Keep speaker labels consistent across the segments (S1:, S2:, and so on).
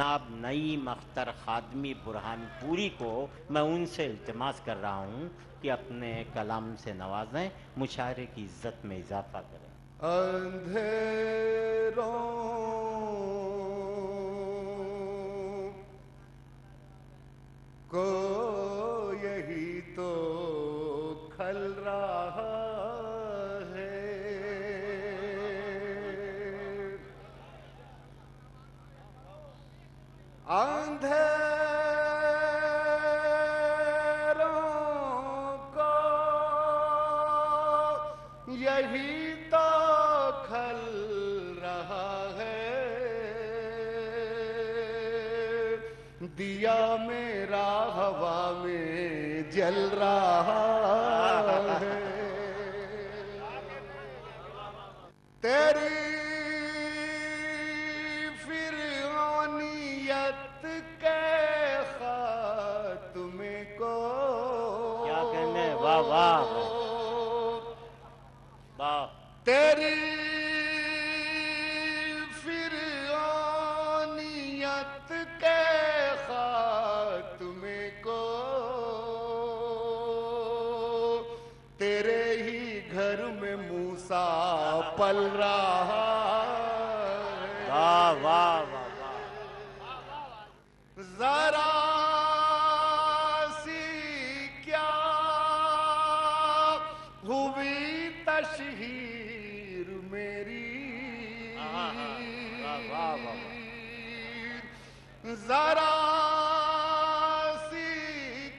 S1: جناب نعیم اختر خادمی برہان پوری کو میں ان سے التماس کر رہا ہوں کہ اپنے کلام سے نوازیں، مشاعرے کی عزت میں اضافہ کریں۔
S2: اندھیروں کو یہی تو کھل رہا ہے، اندھیروں کو یہی تو کھل رہا ہے، دیا میرا ہوا میں جل رہا ہے، تیری فرعونیت کے خاتمے کو
S1: کیا کہنے، واہ واہ واہ،
S2: تیری فرعونیت کے خاتمے کو تیرے ہی گھر میں موسیٰ پل رہا ہے،
S1: واہ واہ واہ واہ،
S2: ذرا سی کیا ہوئی تشہیر میری،
S1: واہ واہ واہ،
S2: ذرا سی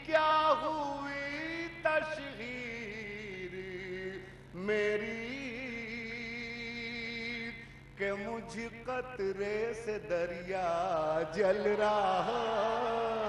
S2: کیا ہوئی تشہیر میری، کہ مجھ قطرے سے دریا جل رہا